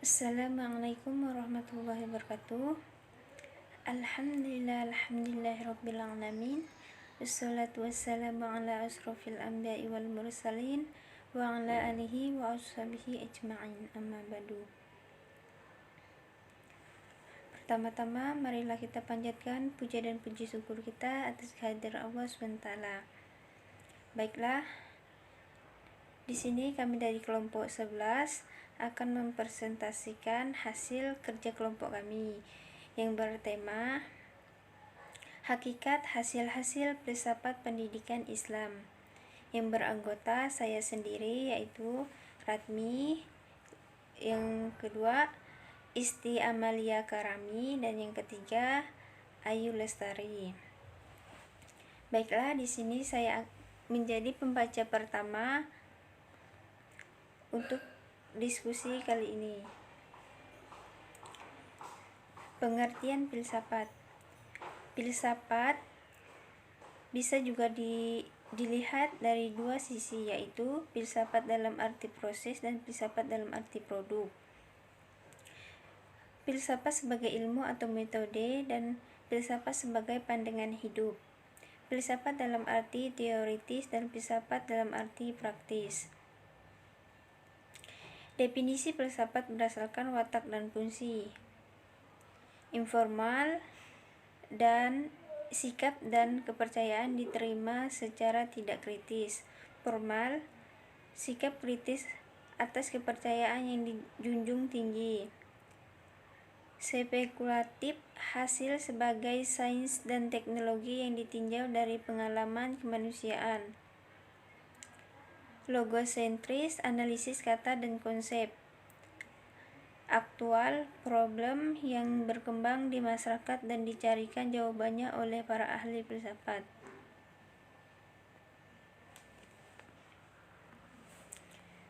Assalamualaikum warahmatullahi wabarakatuh. Alhamdulillahirabbil alamin. Wassalatu wassalamu ala asrofil anbiya'i wal mursalin wa ala alihi wa ashabihi ajma'in. Amma ba'du. Pertama-tama marilah kita panjatkan puja dan puji syukur kita atas kehadiran Allah SWT. Baiklah, di sini kami dari kelompok 11 akan mempresentasikan hasil kerja kelompok kami yang bertema Hakikat Hasil-hasil Filsafat Pendidikan Islam, yang beranggota saya sendiri yaitu Radmi, yang kedua Isti Amalia Karami, dan yang ketiga Ayu Lestari. Baiklah, di sini saya menjadi pembaca pertama untuk diskusi kali ini. Pengertian filsafat. Filsafat bisa juga dilihat dari dua sisi, yaitu filsafat dalam arti proses dan filsafat dalam arti produk. Filsafat sebagai ilmu atau metode dan filsafat sebagai pandangan hidup. Filsafat dalam arti teoritis dan filsafat dalam arti praktis. Definisi filsafat berdasarkan watak dan fungsi. Informal dan sikap dan kepercayaan diterima secara tidak kritis. Formal, sikap kritis atas kepercayaan yang dijunjung tinggi. Spekulatif, hasil sebagai sains dan teknologi yang ditinjau dari pengalaman kemanusiaan. Logosentris, analisis kata dan konsep. Aktual, problem yang berkembang di masyarakat dan dicarikan jawabannya oleh para ahli filsafat.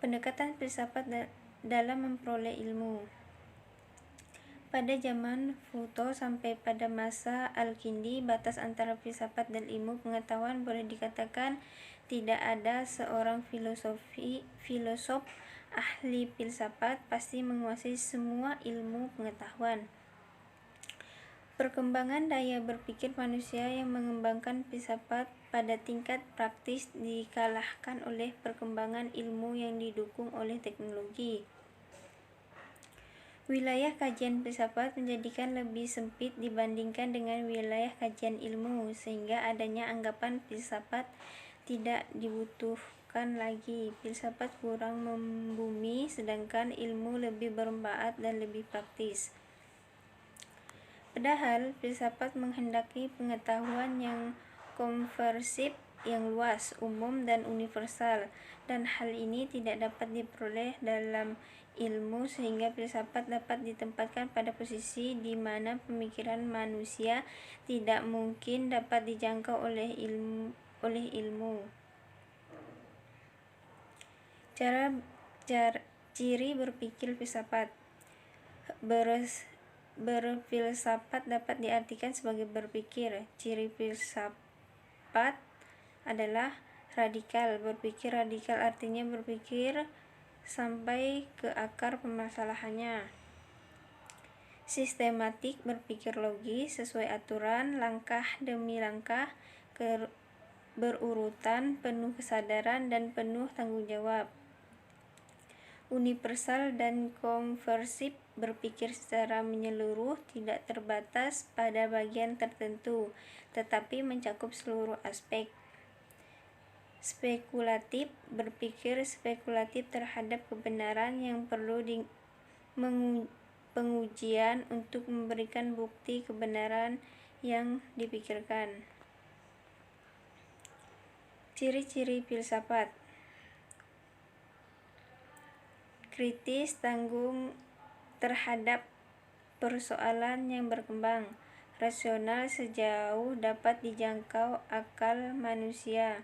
Pendekatan filsafat dalam memperoleh ilmu. Pada zaman Plato sampai pada masa Al-Kindi, batas antara filsafat dan ilmu pengetahuan boleh dikatakan tidak ada. Seorang filosof ahli filsafat pasti menguasai semua ilmu pengetahuan. Perkembangan daya berpikir manusia yang mengembangkan filsafat pada tingkat praktis dikalahkan oleh perkembangan ilmu yang didukung oleh teknologi. Wilayah kajian filsafat menjadikan lebih sempit dibandingkan dengan wilayah kajian ilmu, sehingga adanya anggapan filsafat tidak dibutuhkan lagi. Filsafat kurang membumi, sedangkan ilmu lebih bermanfaat dan lebih praktis. Padahal filsafat menghendaki pengetahuan yang komprehensif, yang luas, umum, dan universal, dan hal ini tidak dapat diperoleh dalam ilmu, sehingga filsafat dapat ditempatkan pada posisi di mana pemikiran manusia tidak mungkin dapat dijangkau oleh ilmu. Ciri berpikir filsafat. Berfilsafat dapat diartikan sebagai berpikir. Ciri filsafat adalah radikal. Berpikir radikal artinya berpikir sampai ke akar permasalahannya. Sistematik, berpikir logis, sesuai aturan, langkah demi langkah, berurutan, penuh kesadaran, dan penuh tanggung jawab. Universal dan komprehensif, berpikir secara menyeluruh, tidak terbatas pada bagian tertentu, tetapi mencakup seluruh aspek. Spekulatif, berpikir spekulatif terhadap kebenaran yang perlu pengujian untuk memberikan bukti kebenaran yang dipikirkan. Ciri-ciri filsafat. Kritis, tanggung terhadap persoalan yang berkembang. Rasional, sejauh dapat dijangkau akal manusia.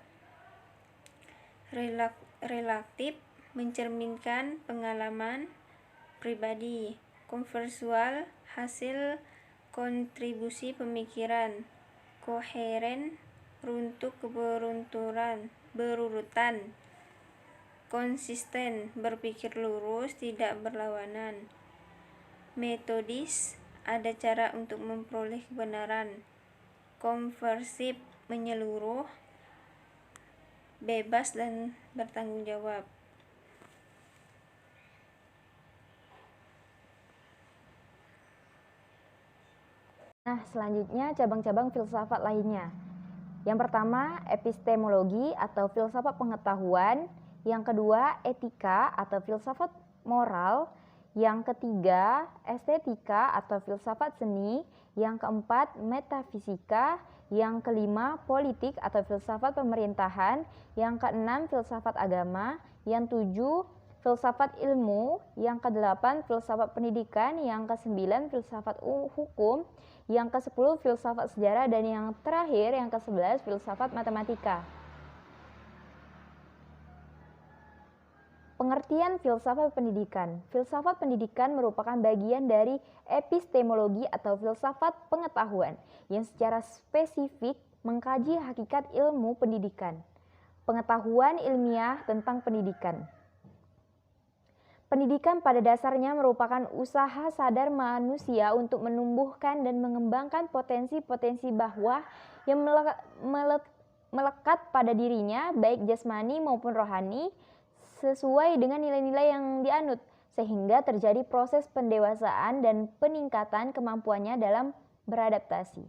Relatif, mencerminkan pengalaman pribadi. Konversual, hasil kontribusi pemikiran. Koheren, runtuk berurutan. Konsisten, berpikir lurus, tidak berlawanan. Metodis, ada cara untuk memperoleh kebenaran. Komprehensif, menyeluruh, bebas dan bertanggung jawab. Nah, selanjutnya cabang-cabang filsafat lainnya. Yang pertama, epistemologi atau filsafat pengetahuan. Yang kedua, etika atau filsafat moral. Yang ketiga, estetika atau filsafat seni. Yang keempat, metafisika. Yang kelima, politik atau filsafat pemerintahan. Yang keenam, filsafat agama. Yang tujuh, filsafat ilmu. Yang kedelapan, filsafat pendidikan. Yang kesembilan, filsafat hukum. Yang ke-10 filsafat sejarah, dan yang terakhir yang ke-11 filsafat matematika. Pengertian filsafat pendidikan. Filsafat pendidikan merupakan bagian dari epistemologi atau filsafat pengetahuan yang secara spesifik mengkaji hakikat ilmu pendidikan, pengetahuan ilmiah tentang pendidikan. Pendidikan pada dasarnya merupakan usaha sadar manusia untuk menumbuhkan dan mengembangkan potensi-potensi bawah yang melekat pada dirinya, baik jasmani maupun rohani, sesuai dengan nilai-nilai yang dianut, sehingga terjadi proses pendewasaan dan peningkatan kemampuannya dalam beradaptasi.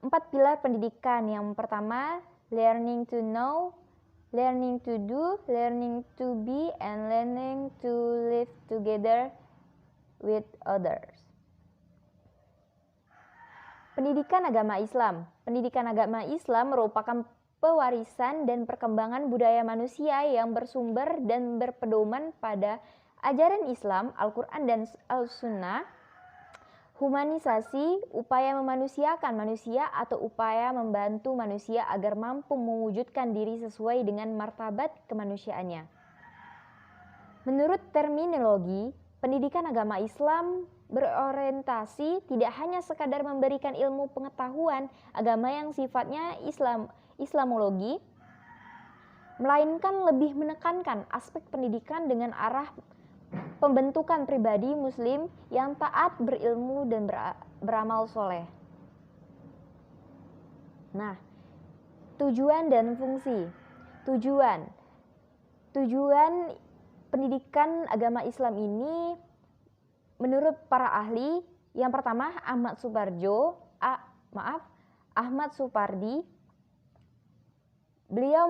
4 pilar pendidikan. Yang pertama, learning to know, learning to do, learning to be, and learning to live together with others. Pendidikan agama Islam. Pendidikan agama Islam merupakan pewarisan dan perkembangan budaya manusia yang bersumber dan berpedoman pada ajaran Islam, Al-Quran dan Al-Sunnah. Humanisasi, upaya memanusiakan manusia atau upaya membantu manusia agar mampu mewujudkan diri sesuai dengan martabat kemanusiaannya. Menurut terminologi, pendidikan agama Islam berorientasi tidak hanya sekadar memberikan ilmu pengetahuan agama yang sifatnya Islamologi, melainkan lebih menekankan aspek pendidikan dengan arah pembentukan pribadi muslim yang taat, berilmu, dan beramal soleh. Nah, tujuan dan fungsi. Tujuan pendidikan agama Islam ini menurut para ahli, yang pertama Ahmad Supardi. Beliau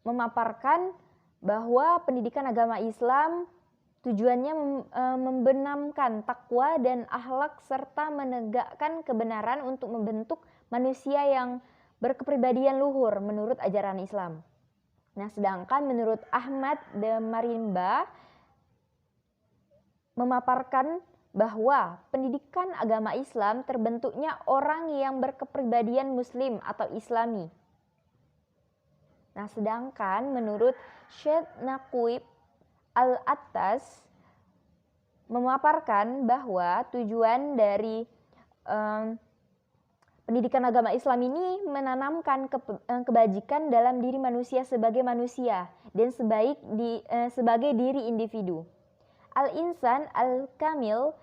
memaparkan bahwa pendidikan agama Islam tujuannya membenamkan takwa dan akhlak serta menegakkan kebenaran untuk membentuk manusia yang berkepribadian luhur menurut ajaran Islam. Nah, sedangkan menurut Ahmad de Marimba memaparkan bahwa pendidikan agama Islam terbentuknya orang yang berkepribadian muslim atau islami. Nah, sedangkan menurut Syekh Naqib Al-Attas memaparkan bahwa tujuan dari pendidikan agama Islam ini menanamkan kebajikan dalam diri manusia sebagai manusia dan sebagai diri individu. Al-Insan Al-Kamil,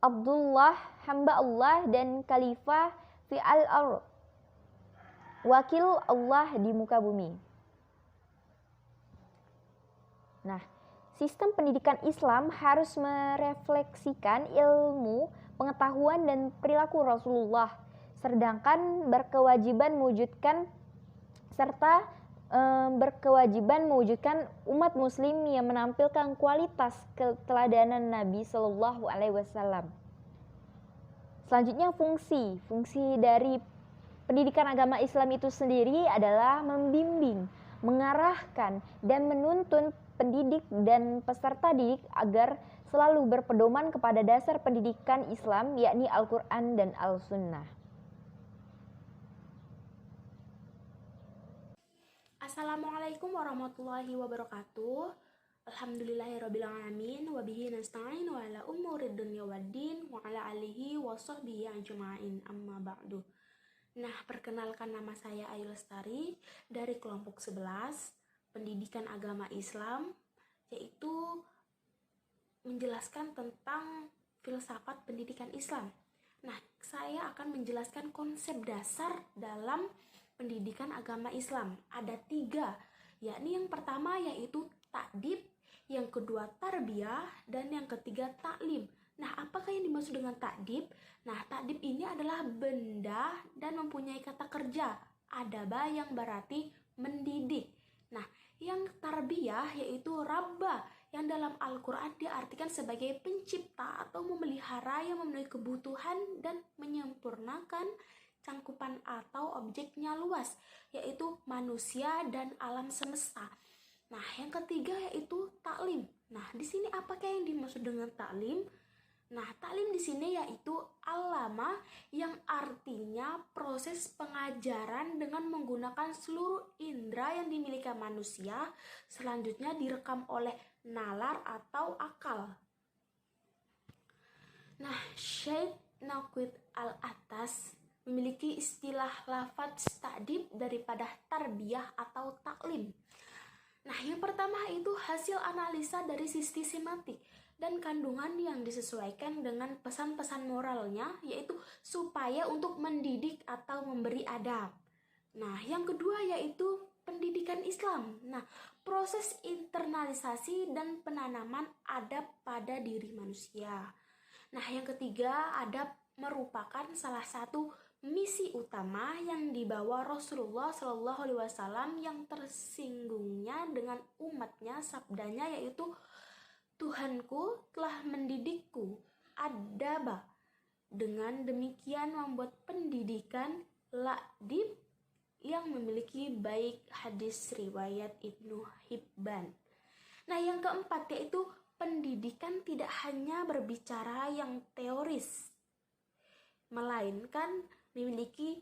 Abdullah, hamba Allah dan Khalifah fi al-ard, wakil Allah di muka bumi. Nah, sistem pendidikan Islam harus merefleksikan ilmu, pengetahuan, dan perilaku Rasulullah, sedangkan berkewajiban mewujudkan umat muslim yang menampilkan kualitas keteladanan Nabi Shallallahu Alaihi Wasallam. Selanjutnya fungsi dari pendidikan agama Islam itu sendiri adalah membimbing, mengarahkan, dan menuntun pendidik dan peserta didik agar selalu berpedoman kepada dasar pendidikan Islam, yakni Al-Quran dan Al-Sunnah. Assalamualaikum warahmatullahi wabarakatuh. Alhamdulillahirrabbilalamin. Wabihi nasta'in wa ala umurid dunya waddin wa ala alihi wa sahbihi ajma'in, amma ba'du. Nah, perkenalkan, nama saya Ayu Lestari dari kelompok 11 Pendidikan Agama Islam. yaitu menjelaskan tentang filsafat pendidikan Islam. Nah, saya akan menjelaskan konsep dasar dalam pendidikan agama Islam. Ada 3, yakni yang pertama yaitu ta'dib, yang kedua tarbiyah, dan yang ketiga taklim. Nah, apakah yang dimaksud dengan ta'dib? Nah, ta'dib ini adalah benda dan mempunyai kata kerja. Adaba yang berarti mendidik. Nah, yang tarbiyah yaitu rabba, yang dalam Al-Quran diartikan sebagai pencipta atau memelihara yang memenuhi kebutuhan dan menyempurnakan cangkupan atau objeknya luas, yaitu manusia dan alam semesta. Nah, yang ketiga yaitu taklim. Nah, di sini apakah yang dimaksud dengan taklim? Nah, taklim di sini yaitu alama, yang artinya proses pengajaran dengan menggunakan seluruh indera yang dimiliki manusia, selanjutnya direkam oleh nalar atau akal. Nah, Syekh Naqid al-Atas memiliki istilah lafaz ta'dib daripada tarbiyah atau taklim. Nah, yang pertama itu hasil analisa dari sisi semantik dan kandungan yang disesuaikan dengan pesan-pesan moralnya, yaitu supaya untuk mendidik atau memberi adab. Nah, yang kedua yaitu pendidikan Islam. Nah, proses internalisasi dan penanaman adab pada diri manusia. Nah, yang ketiga, adab merupakan salah satu misi utama yang dibawa Rasulullah Shallallahu Alaihi Wasallam, yang tersinggungnya dengan umatnya sabdanya yaitu Tuhanku telah mendidikku adaba. Dengan demikian membuat pendidikan la'dib yang memiliki baik hadis riwayat Ibnu Hibban. Nah, yang keempat yaitu pendidikan tidak hanya berbicara yang teoris, melainkan memiliki